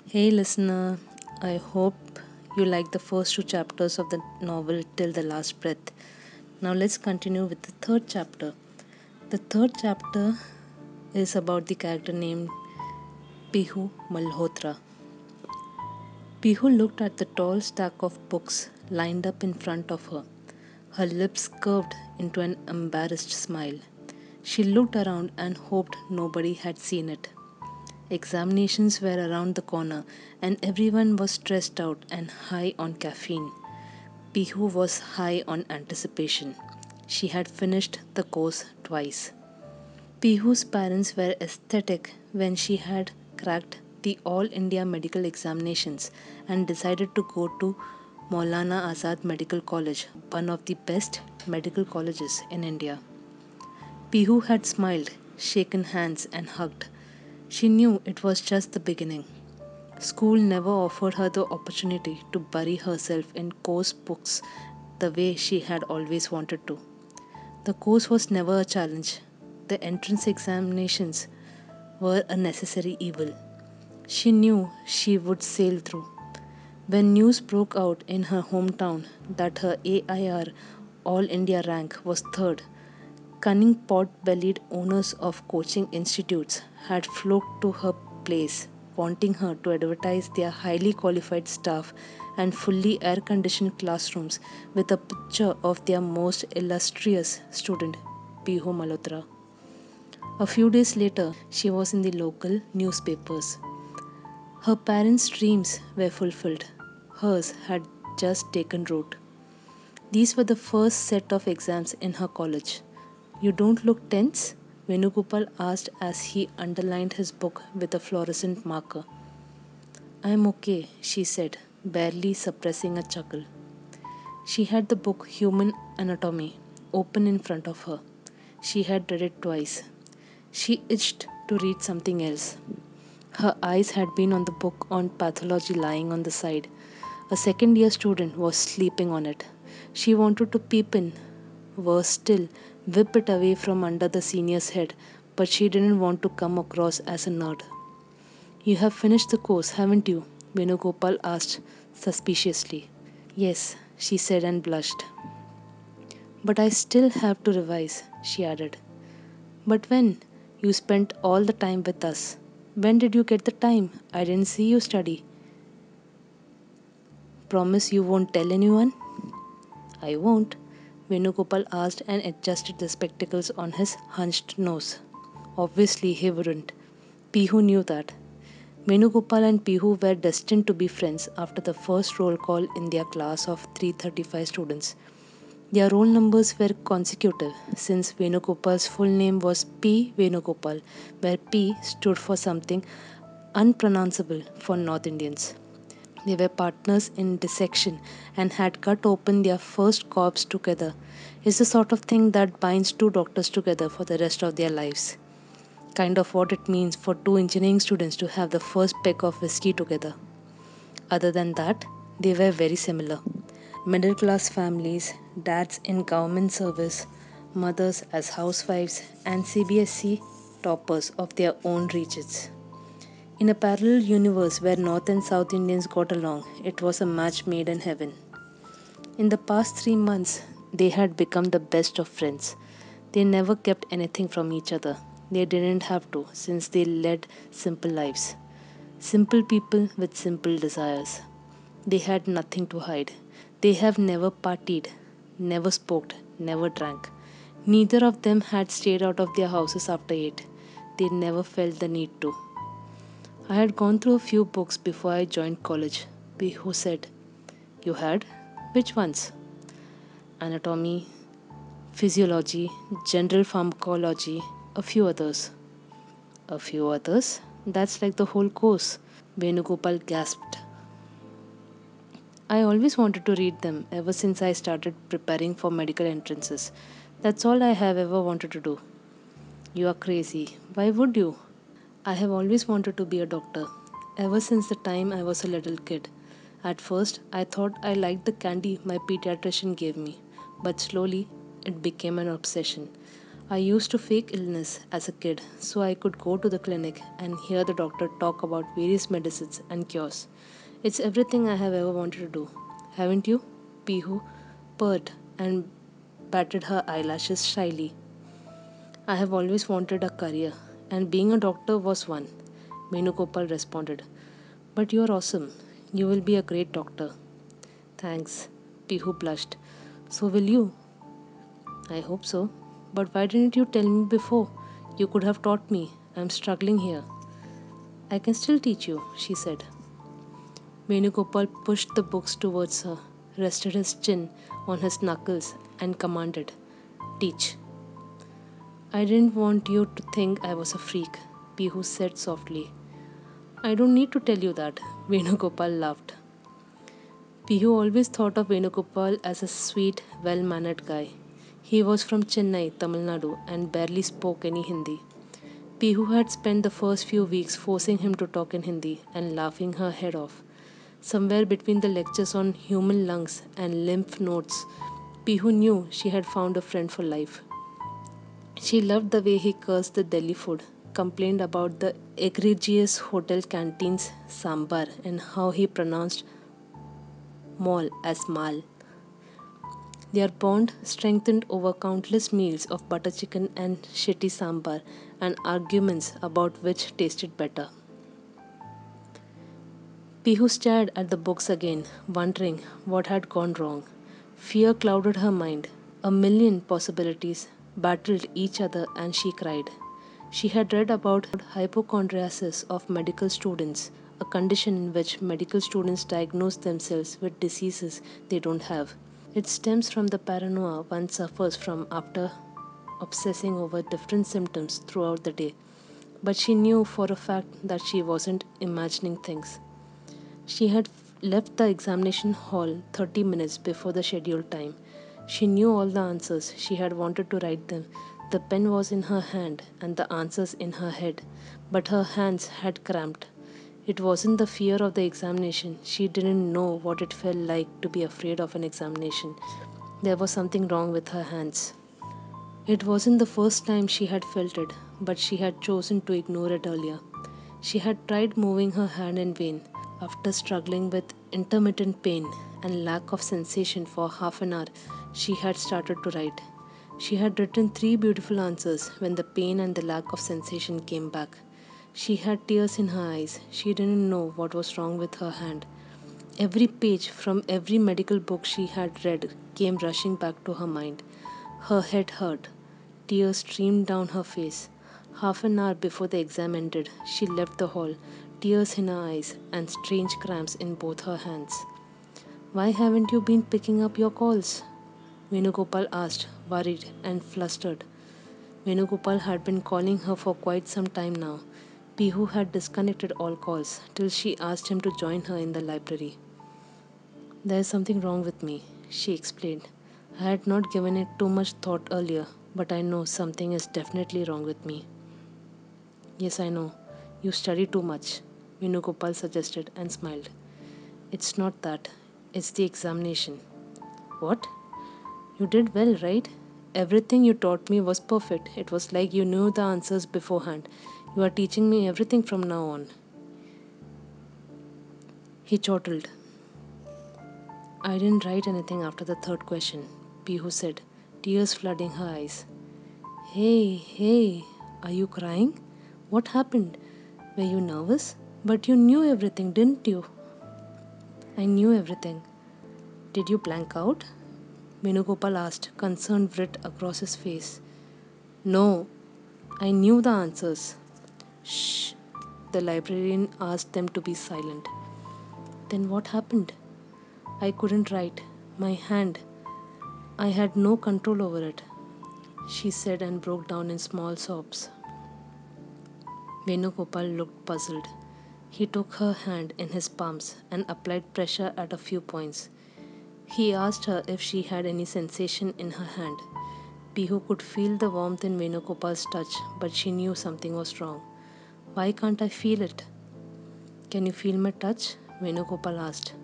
Hey listener, I hope you like the first two chapters of the novel till the last breath. Now let's continue with the third chapter. The third chapter is about the character named Pihu Malhotra. Pihu looked at the tall stack of books lined up in front of her. Her lips curved into an embarrassed smile. She looked around and hoped nobody had seen it. Examinations were around the corner, and everyone was stressed out and high on caffeine. Pihu was high on anticipation. She had finished the course twice. Pihu's parents were ecstatic when she had cracked the All India medical examinations and decided to go to Maulana Azad Medical College, one of the best medical colleges in India. Pihu had smiled, shaken hands, and hugged. She knew it was just the beginning. School never offered her the opportunity to bury herself in course books the way she had always wanted to. The course was never a challenge. The entrance examinations were a necessary evil. She knew she would sail through. When news broke out in her hometown that her AIR All India rank was third, cunning pot bellied owners of coaching institutes had flocked to her place, wanting her to advertise their highly qualified staff and fully air conditioned classrooms with a picture of their most illustrious student, Pihu Malhotra. A few days later, she was in the local newspapers. Her parents' dreams were fulfilled. Hers had just taken root. These were the first set of exams in her college. You don't look tense? Venugopal asked as he underlined his book with a fluorescent marker. I'm okay, she said, barely suppressing a chuckle. She had the book Human Anatomy open in front of her. She had read it twice. She itched to read something else. Her eyes had been on the book on pathology lying on the side. A second year student was sleeping on it. She wanted to peep in, worse still, whip it away from under the senior's head, but she didn't want to come across as a nerd. You have finished the course, haven't you? Venugopal asked suspiciously. Yes, she said and blushed. But I still have to revise, she added. But when? You spent all the time with us. When did you get the time? I didn't see you study. Promise you won't tell anyone? I won't. Venugopal asked and adjusted the spectacles on his hunched nose. Obviously, he wouldn't. Pihu knew that. Venugopal and Pihu were destined to be friends after the first roll call in their class of 335 students. Their roll numbers were consecutive since Venugopal's full name was P. Venugopal, where P stood for something unpronounceable for North Indians. They were partners in dissection and had cut open their first corpse together. It's the sort of thing that binds two doctors together for the rest of their lives. Kind of what it means for two engineering students to have the first peg of whiskey together. Other than that, they were very similar. Middle class families, dads in government service, mothers as housewives, and CBSE toppers of their own regions. In a parallel universe where North and South Indians got along, it was a match made in heaven. In the past 3 months, they had become the best of friends. They never kept anything from each other. They didn't have to, since they led simple lives. Simple people with simple desires. They had nothing to hide. They have never partied, never smoked, never drank. Neither of them had stayed out of their houses after 8. They never felt the need to. I had gone through a few books before I joined college. Pihu said, You had? Which ones? Anatomy, physiology, general pharmacology, a few others. A few others? That's like the whole course. Venugopal gasped. I always wanted to read them ever since I started preparing for medical entrances. That's all I have ever wanted to do. You are crazy. Why would you? I have always wanted to be a doctor, ever since the time I was a little kid. At first, I thought I liked the candy my pediatrician gave me, but slowly it became an obsession. I used to fake illness as a kid so I could go to the clinic and hear the doctor talk about various medicines and cures. It's everything I have ever wanted to do. Haven't you? Pihu purred and batted her eyelashes shyly. I have always wanted a career, and being a doctor was one. Venugopal responded. But you are awesome. You will be a great doctor. Thanks. Pihu blushed. So will you? I hope so. But why didn't you tell me before? You could have taught me. I'm struggling here. I can still teach you, she said. Venugopal pushed the books towards her, rested his chin on his knuckles, and commanded, Teach. I didn't want you to think I was a freak, Pihu said softly. I don't need to tell you that, Venugopal laughed. Pihu always thought of Venugopal as a sweet, well mannered guy. He was from Chennai, Tamil Nadu, and barely spoke any Hindi. Pihu had spent the first few weeks forcing him to talk in Hindi and laughing her head off. Somewhere between the lectures on human lungs and lymph nodes, Pihu knew she had found a friend for life. She loved the way he cursed the Delhi food, complained about the egregious hotel canteen's sambar, and how he pronounced mall as mal. Their bond strengthened over countless meals of butter chicken and shitty sambar and arguments about which tasted better. Pihu stared at the books again, wondering what had gone wrong. Fear clouded her mind. A million possibilities battled each other and she cried. She had read about hypochondriasis of medical students, a condition in which medical students diagnose themselves with diseases they don't have. It stems from the paranoia one suffers from after obsessing over different symptoms throughout the day. But she knew for a fact that she wasn't imagining things. She had left the examination hall 30 minutes before the scheduled time. She knew all the answers. She had wanted to write them. The pen was in her hand and the answers in her head, but her hands had cramped. It wasn't the fear of the examination. She didn't know what it felt like to be afraid of an examination. There was something wrong with her hands. It wasn't the first time she had felt it, but she had chosen to ignore it earlier. She had tried moving her hand in vain. After struggling with intermittent pain and lack of sensation for half an hour, she had started to write. She had written 3 beautiful answers when the pain and the lack of sensation came back. She had tears in her eyes. She didn't know what was wrong with her hand. Every page from every medical book she had read came rushing back to her mind. Her head hurt. Tears streamed down her face. Half an hour before the exam ended, she left the hall, tears in her eyes and strange cramps in both her hands. Why haven't you been picking up your calls? Venugopal asked, worried and flustered. Venugopal had been calling her for quite some time now. Pihu had disconnected all calls till she asked him to join her in the library. There is something wrong with me, she explained. I had not given it too much thought earlier, but I know something is definitely wrong with me. Yes, I know. You study too much, Venugopal suggested and smiled. It's not that. It's the examination. What? You did well, right? Everything you taught me was perfect. It was like you knew the answers beforehand. You are teaching me everything from now on. He chortled. I didn't write anything after the third question, Pihu said, tears flooding her eyes. Hey, are you crying? What happened? Were you nervous? But you knew everything, didn't you? I knew everything. Did you blank out? Venugopal asked, concern writ across his face. No, I knew the answers. Shh, the librarian asked them to be silent. Then what happened? I couldn't write. My hand. I had no control over it, she said and broke down in small sobs. Venugopal looked puzzled. He took her hand in his palms and applied pressure at a few points. He asked her if she had any sensation in her hand. Pihu could feel the warmth in Venugopal's touch, but she knew something was wrong. Why can't I feel it? Can you feel my touch? Venugopal asked.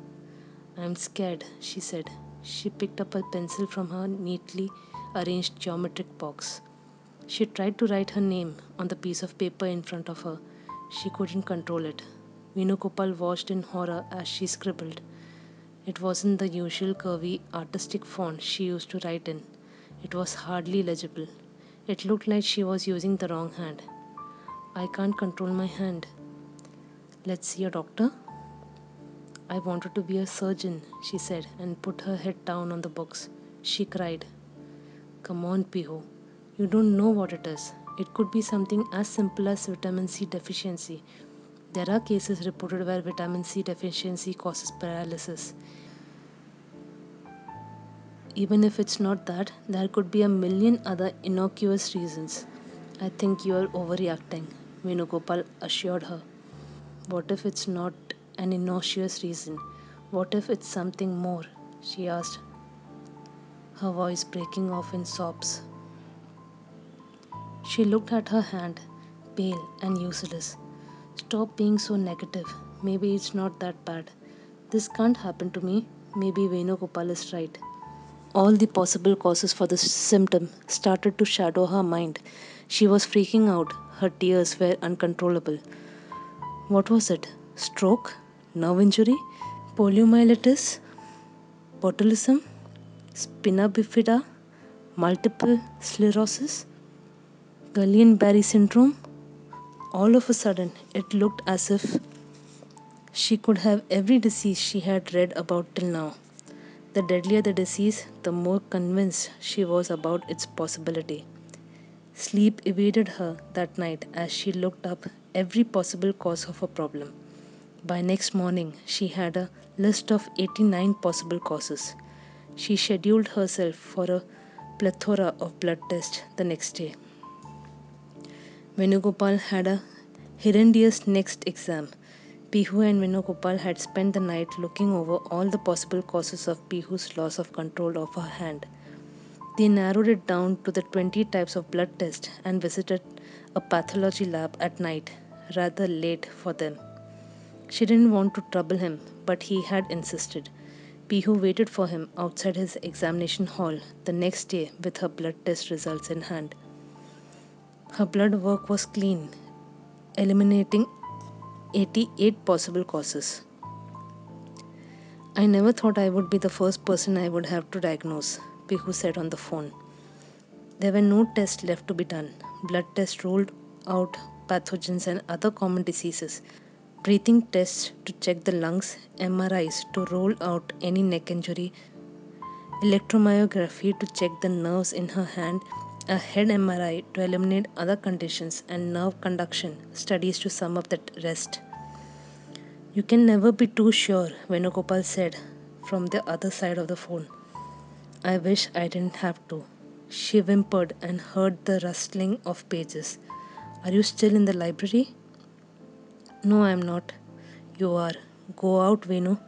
I'm scared, she said. She picked up a pencil from her neatly arranged geometric box. She tried to write her name on the piece of paper in front of her. She couldn't control it. Venugopal watched in horror as she scribbled. It wasn't the usual curvy, artistic font she used to write in. It was hardly legible. It looked like she was using the wrong hand. I can't control my hand. Let's see a doctor. I wanted to be a surgeon, she said, and put her head down on the books. She cried. Come on, Pihu. You don't know what it is. It could be something as simple as vitamin C deficiency. There are cases reported where vitamin C deficiency causes paralysis. Even if it's not that, there could be a million other innocuous reasons. I think you are overreacting, Venugopal assured her. What if it's not an innocuous reason? What if it's something more? She asked, her voice breaking off in sobs. She looked at her hand, pale and useless. Stop being so negative. Maybe it's not that bad. This can't happen to me. Maybe Venugopal is right. All the possible causes for the symptom started to shadow her mind. She was freaking out. Her tears were uncontrollable. What was it? Stroke? Nerve injury? Poliomyelitis? Botulism? Spina bifida? Multiple sclerosis? Guillain-Barré syndrome? All of a sudden, it looked as if she could have every disease she had read about till now. The deadlier the disease, the more convinced she was about its possibility. Sleep evaded her that night as she looked up every possible cause of a problem. By next morning, she had a list of 89 possible causes. She scheduled herself for a plethora of blood tests the next day. Venugopal had a horrendous next exam. Pihu and Venugopal had spent the night looking over all the possible causes of Pihu's loss of control of her hand. They narrowed it down to the 20 types of blood tests and visited a pathology lab at night, rather late for them. She didn't want to trouble him, but he had insisted. Pihu waited for him outside his examination hall the next day with her blood test results in hand. Her blood work was clean, eliminating 88 possible causes. I never thought I would be the first person I would have to diagnose, Pihu said on the phone. There were no tests left to be done. Blood tests ruled out pathogens and other common diseases. Breathing tests to check the lungs, MRIs to rule out any neck injury, electromyography to check the nerves in her hand, a head MRI to eliminate other conditions, and nerve conduction studies to sum up the rest. You can never be too sure, Venugopal said from the other side of the phone. I wish I didn't have to. She whimpered and heard the rustling of pages. Are you still in the library? No, I'm not. You are. Go out, Venu.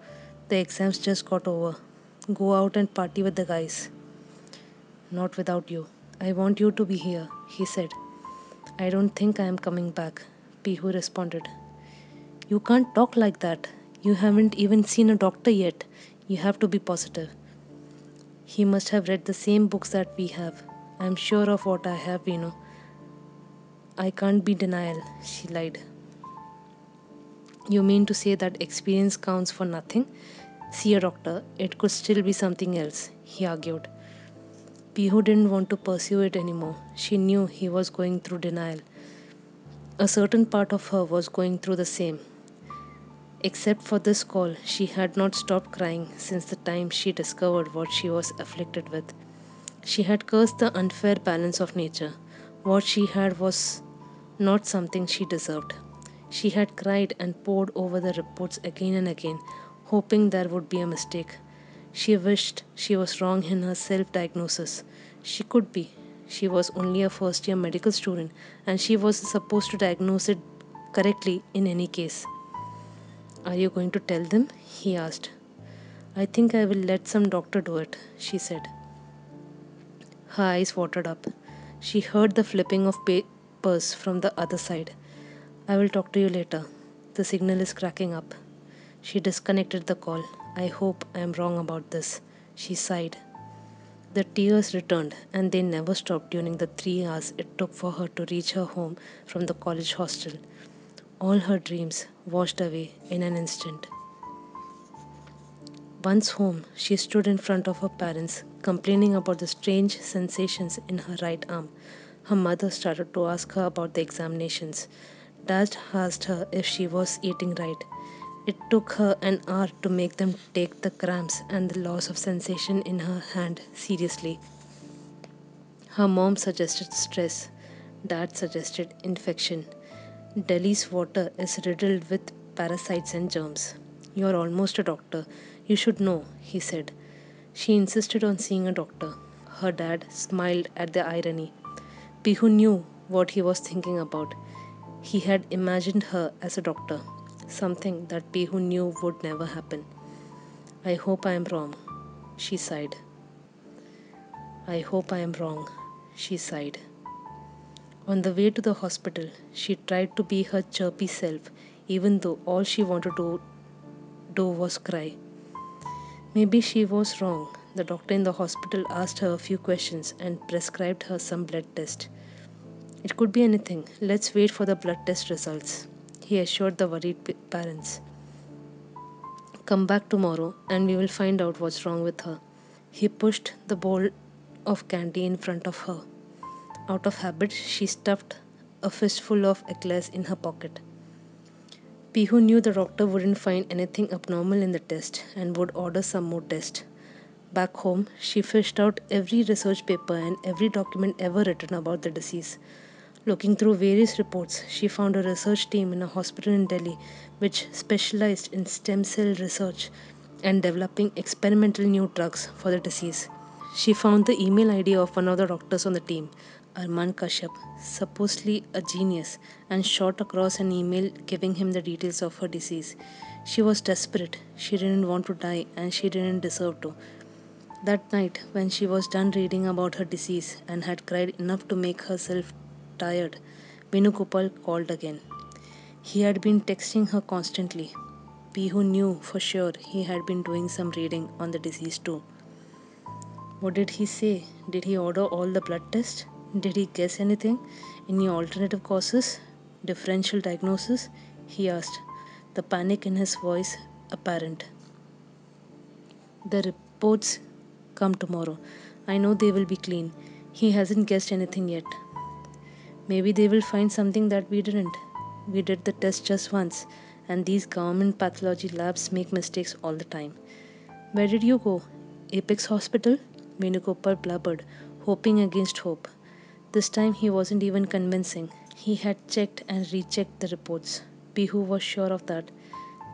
The exams just got over. Go out and party with the guys. Not without you. I want you to be here, he said. I don't think I am coming back, Pihu responded. You can't talk like that. You haven't even seen a doctor yet. You have to be positive. He must have read the same books that we have. I'm sure of what I have, I can't be denial, she lied. You mean to say that experience counts for nothing? See a doctor, it could still be something else, he argued. Pihu didn't want to pursue it anymore. She knew he was going through denial. A certain part of her was going through the same. Except for this call, she had not stopped crying since the time she discovered what she was afflicted with. She had cursed the unfair balance of nature. What she had was not something she deserved. She had cried and pored over the reports again and again, hoping there would be a mistake. She wished she was wrong in her self-diagnosis. She could be. She was only a first-year medical student, and she was supposed to diagnose it correctly in any case. Are you going to tell them? He asked. I think I will let some doctor do it, she said. Her eyes watered up. She heard the flipping of papers from the other side. I will talk to you later. The signal is cracking up. She disconnected the call. I hope I am wrong about this, she sighed. The tears returned, and they never stopped during the 3 hours it took for her to reach her home from the college hostel. All her dreams washed away in an instant. Once home, she stood in front of her parents, complaining about the strange sensations in her right arm. Her mother started to ask her about the examinations. Dad asked her if she was eating right. It took her an hour to make them take the cramps and the loss of sensation in her hand seriously. Her mom suggested stress. Dad suggested infection. Delhi's water is riddled with parasites and germs. You're almost a doctor. You should know, he said. She insisted on seeing a doctor. Her dad smiled at the irony. Pihu knew what he was thinking about. He had imagined her as a doctor, something that Pihu knew would never happen. I hope I am wrong, she sighed. I hope I am wrong, she sighed. On the way to the hospital, she tried to be her chirpy self, even though all she wanted to do was cry. Maybe she was wrong. The doctor in the hospital asked her a few questions and prescribed her some blood test. It could be anything. Let's wait for the blood test results, he assured the worried parents. Come back tomorrow and we will find out what's wrong with her. He pushed the bowl of candy in front of her. Out of habit, she stuffed a fistful of eclairs in her pocket. Pihu knew the doctor wouldn't find anything abnormal in the test and would order some more tests. Back home, she fished out every research paper and every document ever written about the disease. Looking through various reports, she found a research team in a hospital in Delhi which specialized in stem cell research and developing experimental new drugs for the disease. She found the email ID of one of the doctors on the team, Arman Kashyap, supposedly a genius, and shot across an email giving him the details of her disease. She was desperate. She didn't want to die and she didn't deserve to. That night, when she was done reading about her disease and had cried enough to make herself tired, Venugopal called again. He had been texting her constantly. Pihu knew for sure he had been doing some reading on the disease too. What did he say? Did he order all the blood tests? Did he guess anything? Any alternative causes? Differential diagnosis? He asked, the panic in his voice apparent. The reports come tomorrow. I know they will be clean. He hasn't guessed anything yet. Maybe they will find something that we didn't. We did the test just once, and these government pathology labs make mistakes all the time. Where did you go? Apex Hospital? Venugopal blubbered, hoping against hope. This time he wasn't even convincing. He had checked and rechecked the reports. Pihu was sure of that.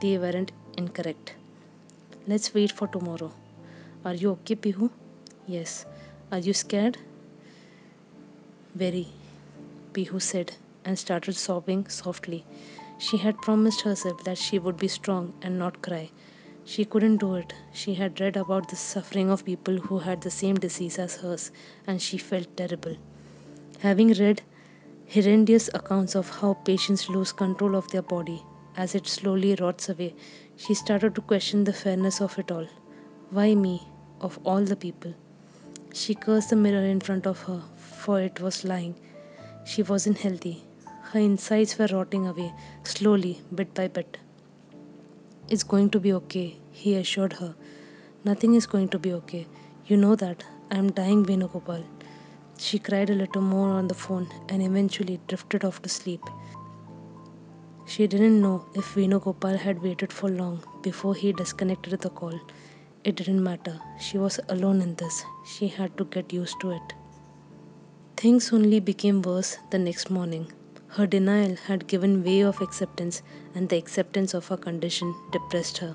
They weren't incorrect. Let's wait for tomorrow. Are you okay, Pihu? Yes. Are you scared? Very, Pihu said and started sobbing softly. She had promised herself that she would be strong and not cry. She couldn't do it. She had read about the suffering of people who had the same disease as hers, and she felt terrible. Having read horrendous accounts of how patients lose control of their body as it slowly rots away, she started to question the fairness of it all. Why me, of all the people? She cursed the mirror in front of her, for it was lying. She wasn't healthy. Her insides were rotting away, slowly, bit by bit. It's going to be okay, he assured her. Nothing is going to be okay. You know that. I am dying, Venugopal. She cried a little more on the phone and eventually drifted off to sleep. She didn't know if Venugopal had waited for long before he disconnected the call. It didn't matter. She was alone in this. She had to get used to it. Things only became worse the next morning. Her denial had given way of acceptance, and the acceptance of her condition depressed her.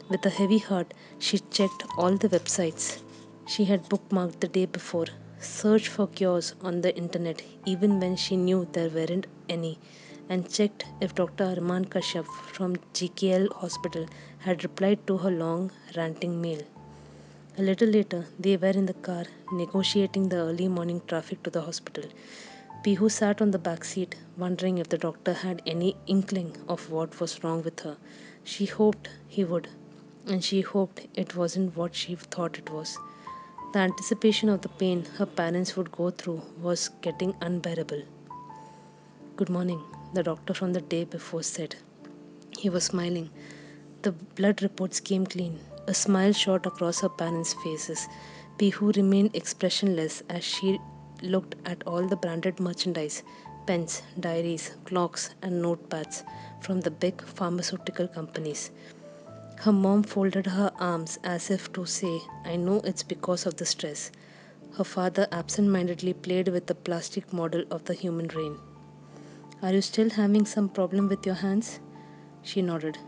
With a heavy heart, she checked all the websites she had bookmarked the day before, searched for cures on the internet even when she knew there weren't any, and checked if Dr. Arman Kashyap from GKL Hospital had replied to her long, ranting mail. A little later, they were in the car negotiating the early morning traffic to the hospital. Pihu sat on the back seat, wondering if the doctor had any inkling of what was wrong with her. She hoped he would, and she hoped it wasn't what she thought it was. The anticipation of the pain her parents would go through was getting unbearable. Good morning, the doctor from the day before said. He was smiling. The blood reports came clean. A smile shot across her parents' faces. Pihu remained expressionless as she looked at all the branded merchandise, pens, diaries, clocks, and notepads from the big pharmaceutical companies. Her mom folded her arms as if to say, I know it's because of the stress. Her father absent mindedly played with the plastic model of the human brain. Are you still having some problem with your hands? She nodded.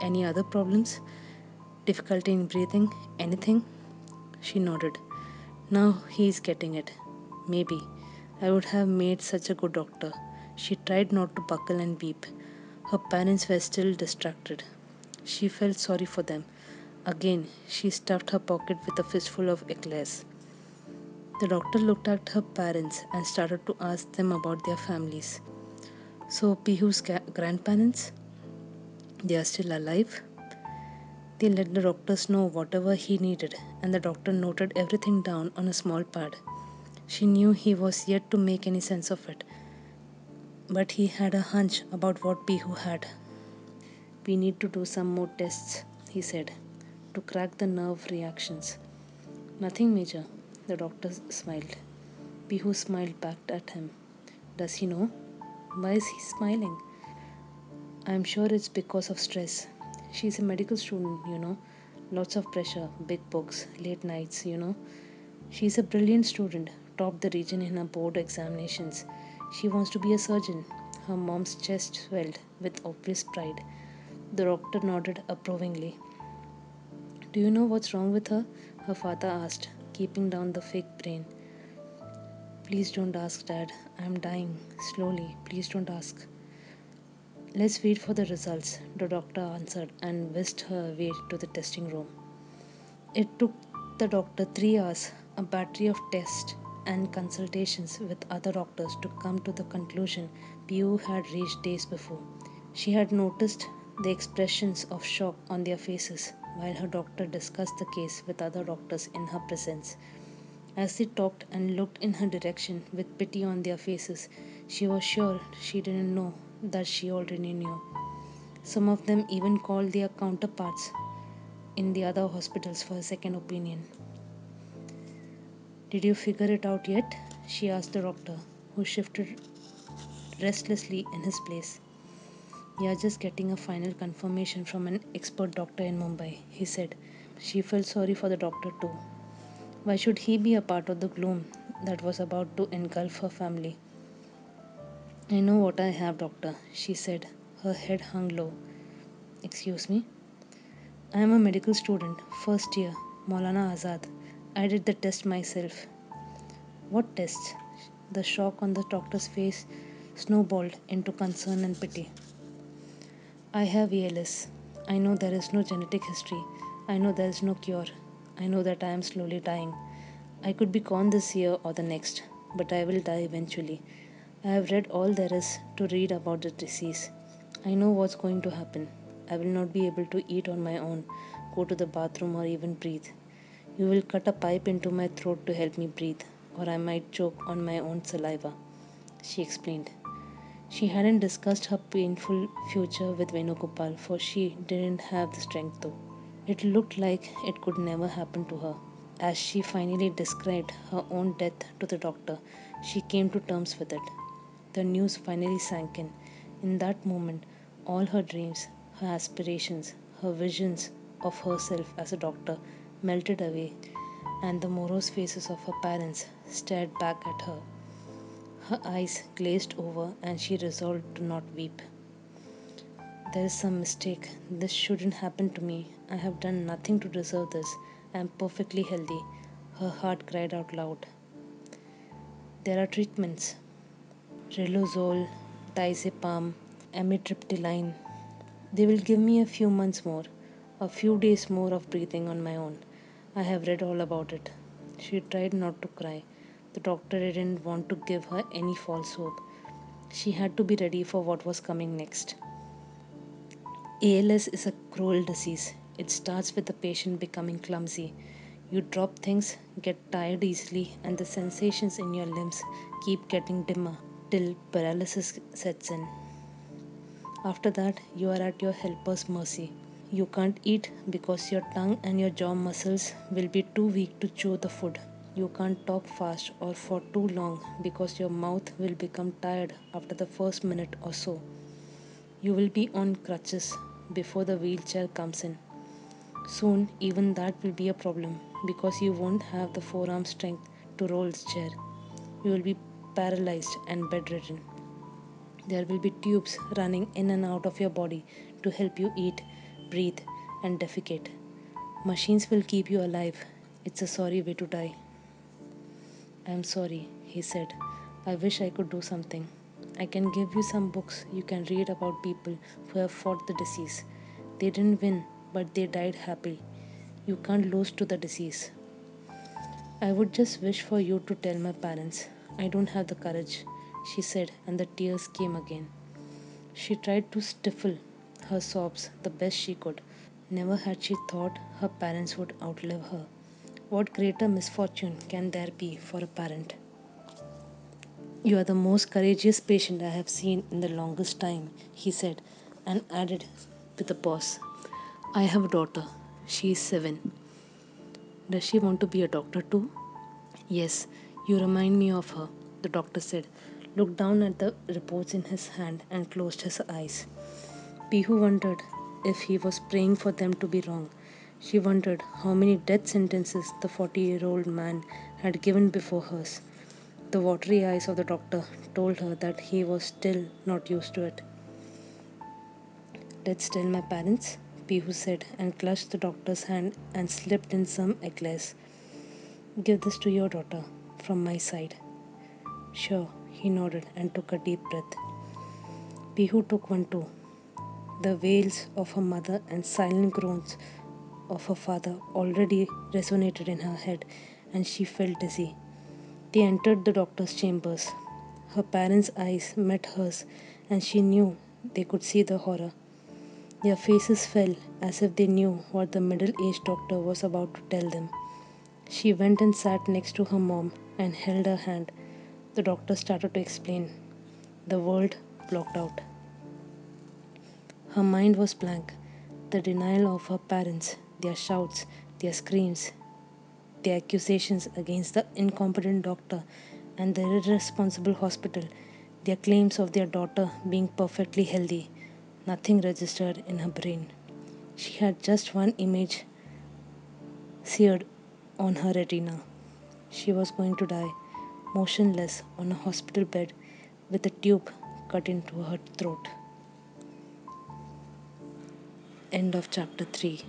Any other problems? Difficulty in breathing? Anything? She nodded. Now he is getting it. Maybe. I would have made such a good doctor. She tried not to buckle and weep. Her parents were still distracted. She felt sorry for them. Again, she stuffed her pocket with a fistful of eclairs. The doctor looked at her parents and started to ask them about their families. So, Pihu's grandparents? They are still alive? They let the doctors know whatever he needed, and the doctor noted everything down on a small pad. She knew he was yet to make any sense of it, but he had a hunch about what Pihu had. We need to do some more tests, he said, to crack the nerve reactions. Nothing major, the doctor smiled. Pihu smiled back at him. Does he know? Why is he smiling? I'm sure it's because of stress. She's a medical student. Lots of pressure, big books, late nights. She's a brilliant student, topped the region in her board examinations. She wants to be a surgeon. Her mom's chest swelled with obvious pride. The doctor nodded approvingly. Do you know what's wrong with her? Her father asked, keeping down the fake brain. Please don't ask, Dad. I'm dying. Slowly. Please don't ask. Let's wait for the results, the doctor answered and whisked her away to the testing room. It took the doctor 3 hours, a battery of tests, and consultations with other doctors to come to the conclusion Piu had reached days before. She had noticed the expressions of shock on their faces while her doctor discussed the case with other doctors in her presence. As they talked and looked in her direction with pity on their faces, she was sure she didn't know that she already knew. Some of them even called their counterparts in the other hospitals for a second opinion. Did you figure it out yet? She asked the doctor, who shifted restlessly in his place. We are just getting a final confirmation from an expert doctor in Mumbai, he said. She felt sorry for the doctor too. Why should he be a part of the gloom that was about to engulf her family? I know what I have, doctor, she said. Her head hung low. Excuse me? I am a medical student, first year, Maulana Azad. I did the test myself. What test? The shock on the doctor's face snowballed into concern and pity. I have ALS. I know there is no genetic history. I know there is no cure. I know that I am slowly dying. I could be gone this year or the next, but I will die eventually. I have read all there is to read about the disease. I know what's going to happen. I will not be able to eat on my own, go to the bathroom, or even breathe. You will cut a pipe into my throat to help me breathe, or I might choke on my own saliva, she explained. She hadn't discussed her painful future with Venugopal, for she didn't have the strength to. It looked like it could never happen to her. As she finally described her own death to the doctor, she came to terms with it. The news finally sank in. In that moment, all her dreams, her aspirations, her visions of herself as a doctor melted away, and the morose faces of her parents stared back at her. Her eyes glazed over, and she resolved to not weep. There is some mistake. This shouldn't happen to me. I have done nothing to deserve this. I am perfectly healthy. Her heart cried out loud. There are treatments. Riluzole, diazepam, amitriptyline. They will give me a few months more, a few days more of breathing on my own. I have read all about it. She tried not to cry. The doctor didn't want to give her any false hope. She had to be ready for what was coming next. ALS is a cruel disease. It starts with the patient becoming clumsy. You drop things, get tired easily, and the sensations in your limbs keep getting dimmer till paralysis sets in. After that, you are at your helper's mercy. You can't eat because your tongue and your jaw muscles will be too weak to chew the food. You can't talk fast or for too long because your mouth will become tired after the first minute or so. You will be on crutches before the wheelchair comes in. Soon, even that will be a problem because you won't have the forearm strength to roll the chair. You will be paralyzed and bedridden. There will be tubes running in and out of your body to help you eat, breathe, and defecate. Machines will keep you alive. It's a sorry way to die. I'm sorry, he said. I wish I could do something. I can give you some books you can read about people who have fought the disease. They didn't win, but they died happy. You can't lose to the disease. I would just wish for you to tell my parents. I don't have the courage, she said, and the tears came again. She tried to stifle her sobs the best she could. Never had she thought her parents would outlive her. What greater misfortune can there be for a parent? You are the most courageous patient I have seen in the longest time, he said, and added with a pause, I have a daughter. She is 7. Does she want to be a doctor too? Yes, you remind me of her, the doctor said, looked down at the reports in his hand and closed his eyes. Pihu wondered if he was praying for them to be wrong. She wondered how many death sentences the 40-year-old man had given before hers. The watery eyes of the doctor told her that he was still not used to it. Let's tell my parents, Pihu said and clutched the doctor's hand and slipped in some eclairs. Give this to your daughter, from my side. Sure, he nodded and took a deep breath. Pihu took one too. The wails of her mother and silent groans of her father already resonated in her head, and she felt dizzy. They entered the doctor's chambers. Her parents' eyes met hers, and she knew they could see the horror. Their faces fell as if they knew what the middle aged doctor was about to tell them. She went and sat next to her mom and held her hand. The doctor started to explain. The world blocked out. Her mind was blank. The denial of her parents, their shouts, their screams, the accusations against the incompetent doctor and the irresponsible hospital, their claims of their daughter being perfectly healthy. Nothing registered in her brain. She had just one image seared on her retina. She was going to die, motionless on a hospital bed with a tube cut into her throat. End of chapter 3.